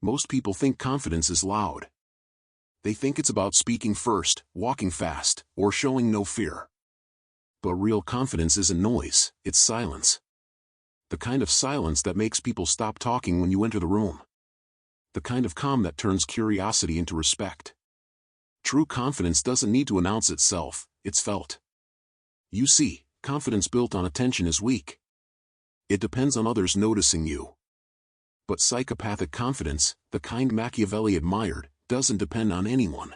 Most people think confidence is loud. They think it's about speaking first, walking fast, or showing no fear. But real confidence isn't noise, it's silence. The kind of silence that makes people stop talking when you enter the room. The kind of calm that turns curiosity into respect. True confidence doesn't need to announce itself, it's felt. You see, confidence built on attention is weak. It depends on others noticing you. But psychopathic confidence, the kind Machiavelli admired, doesn't depend on anyone.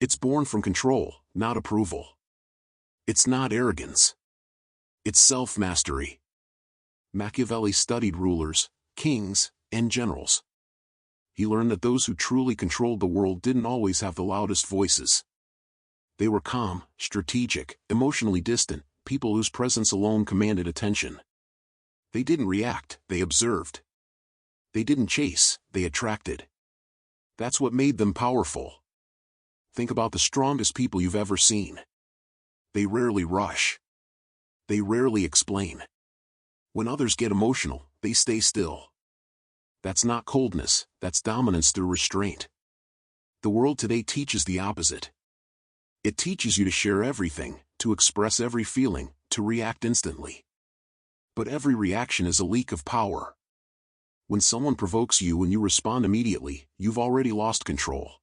It's born from control, not approval. It's not arrogance. It's self-mastery. Machiavelli studied rulers, kings, and generals. He learned that those who truly controlled the world didn't always have the loudest voices. They were calm, strategic, emotionally distant, people whose presence alone commanded attention. They didn't react, they observed. They didn't chase, they attracted. That's what made them powerful. Think about the strongest people you've ever seen. They rarely rush. They rarely explain. When others get emotional, they stay still. That's not coldness, that's dominance through restraint. The world today teaches the opposite. It teaches you to share everything, to express every feeling, to react instantly. But every reaction is a leak of power. When someone provokes you and you respond immediately, you've already lost control.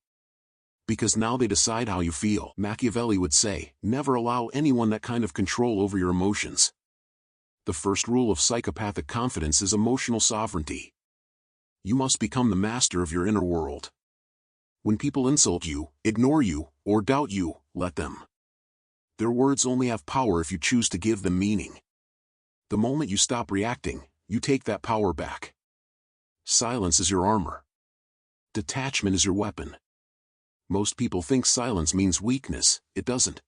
Because now they decide how you feel. Machiavelli would say, never allow anyone that kind of control over your emotions. The first rule of psychopathic confidence is emotional sovereignty. You must become the master of your inner world. When people insult you, ignore you, or doubt you, let them. Their words only have power if you choose to give them meaning. The moment you stop reacting, you take that power back. Silence is your armor. Detachment is your weapon. Most people think silence means weakness, it doesn't.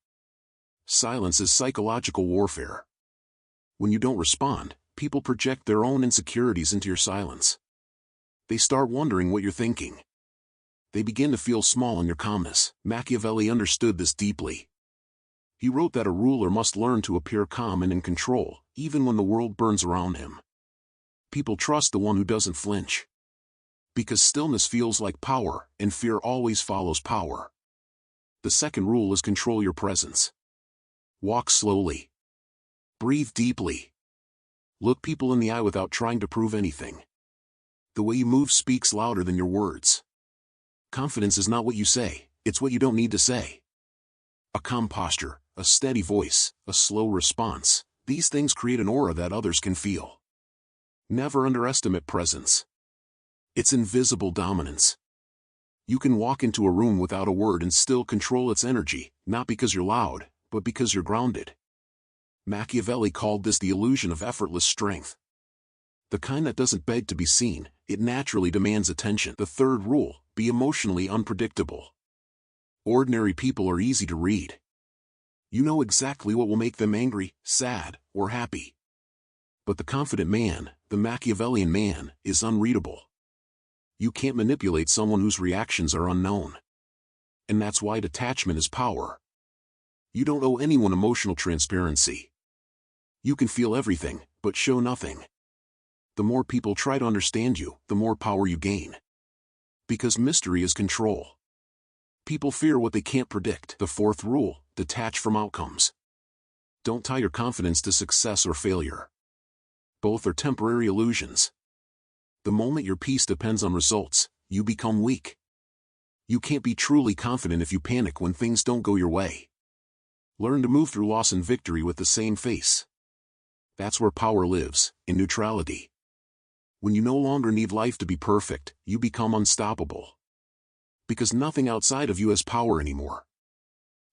Silence is psychological warfare. When you don't respond, people project their own insecurities into your silence. They start wondering what you're thinking. They begin to feel small in your calmness. Machiavelli understood this deeply. He wrote that a ruler must learn to appear calm and in control, even when the world burns around him. People trust the one who doesn't flinch. Because stillness feels like power, and fear always follows power. The second rule is control your presence. Walk slowly. Breathe deeply. Look people in the eye without trying to prove anything. The way you move speaks louder than your words. Confidence is not what you say, it's what you don't need to say. A calm posture, a steady voice, a slow response, these things create an aura that others can feel. Never underestimate presence. It's invisible dominance. You can walk into a room without a word and still control its energy, not because you're loud, but because you're grounded. Machiavelli called this the illusion of effortless strength. The kind that doesn't beg to be seen, it naturally demands attention. The third rule, be emotionally unpredictable. Ordinary people are easy to read. You know exactly what will make them angry, sad, or happy. But the confident man, the Machiavellian man, is unreadable. You can't manipulate someone whose reactions are unknown. And that's why detachment is power. You don't owe anyone emotional transparency. You can feel everything, but show nothing. The more people try to understand you, the more power you gain. Because mystery is control. People fear what they can't predict. The fourth rule, detach from outcomes. Don't tie your confidence to success or failure. Both are temporary illusions. The moment your peace depends on results, you become weak. You can't be truly confident if you panic when things don't go your way. Learn to move through loss and victory with the same face. That's where power lives, in neutrality. When you no longer need life to be perfect, you become unstoppable. Because nothing outside of you has power anymore.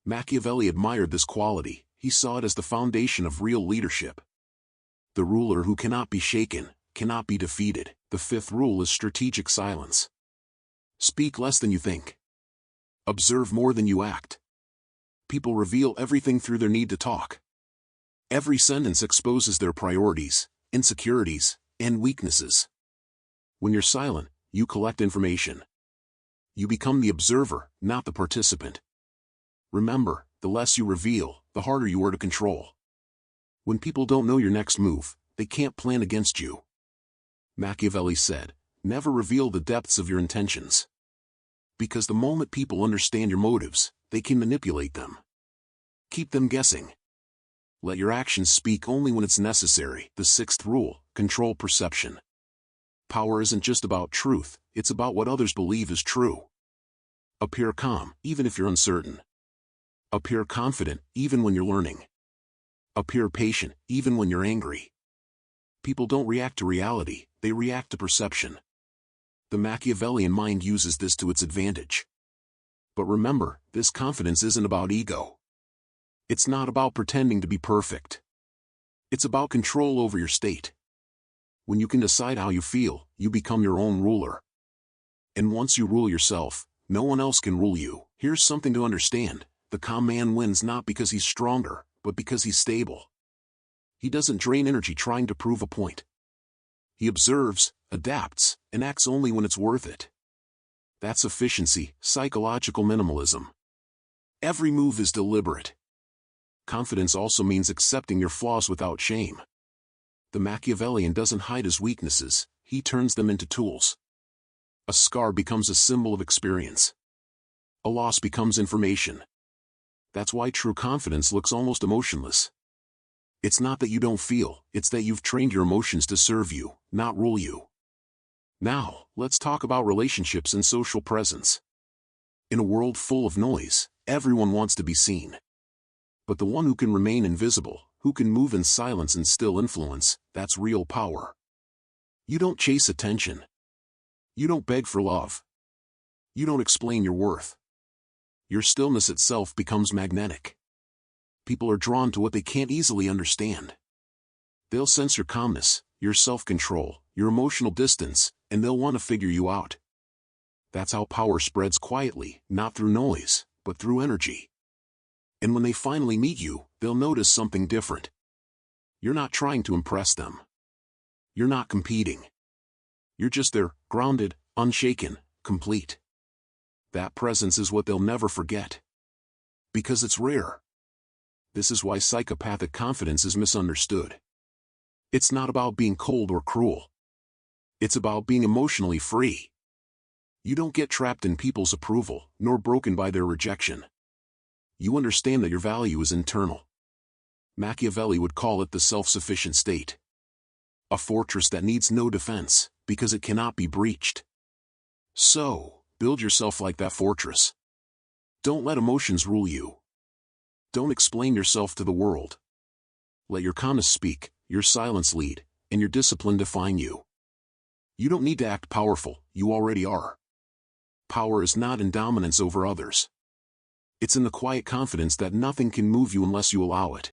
Machiavelli admired this quality, he saw it as the foundation of real leadership. The ruler who cannot be shaken, cannot be defeated. The fifth rule is strategic silence. Speak less than you think. Observe more than you act. People reveal everything through their need to talk. Every sentence exposes their priorities, insecurities, and weaknesses. When you're silent, you collect information. You become the observer, not the participant. Remember, the less you reveal, the harder you are to control. When people don't know your next move, they can't plan against you. Machiavelli said, Never reveal the depths of your intentions. Because the moment people understand your motives, they can manipulate them. Keep them guessing. Let your actions speak only when it's necessary. The sixth rule: control perception. Power isn't just about truth, it's about what others believe is true. Appear calm, even if you're uncertain. Appear confident, even when you're learning. Appear patient, even when you're angry. People don't react to reality, they react to perception. The Machiavellian mind uses this to its advantage. But remember, this confidence isn't about ego. It's not about pretending to be perfect. It's about control over your state. When you can decide how you feel, you become your own ruler. And once you rule yourself, no one else can rule you. Here's something to understand: the calm man wins not because he's stronger, but because he's stable. He doesn't drain energy trying to prove a point. He observes, adapts, and acts only when it's worth it. That's efficiency, psychological minimalism. Every move is deliberate. Confidence also means accepting your flaws without shame. The Machiavellian doesn't hide his weaknesses, he turns them into tools. A scar becomes a symbol of experience. A loss becomes information. That's why true confidence looks almost emotionless. It's not that you don't feel, it's that you've trained your emotions to serve you, not rule you. Now, let's talk about relationships and social presence. In a world full of noise, everyone wants to be seen. But the one who can remain invisible, who can move in silence and still influence, that's real power. You don't chase attention. You don't beg for love. You don't explain your worth. Your stillness itself becomes magnetic. People are drawn to what they can't easily understand. They'll sense your calmness, your self-control, your emotional distance, and they'll want to figure you out. That's how power spreads quietly, not through noise, but through energy. And when they finally meet you, they'll notice something different. You're not trying to impress them. You're not competing. You're just there, grounded, unshaken, complete. That presence is what they'll never forget. Because it's rare. This is why psychopathic confidence is misunderstood. It's not about being cold or cruel. It's about being emotionally free. You don't get trapped in people's approval, nor broken by their rejection. You understand that your value is internal. Machiavelli would call it the self-sufficient state. A fortress that needs no defense, because it cannot be breached. So, build yourself like that fortress. Don't let emotions rule you. Don't explain yourself to the world. Let your calmness speak, your silence lead, and your discipline define you. You don't need to act powerful, you already are. Power is not in dominance over others. It's in the quiet confidence that nothing can move you unless you allow it.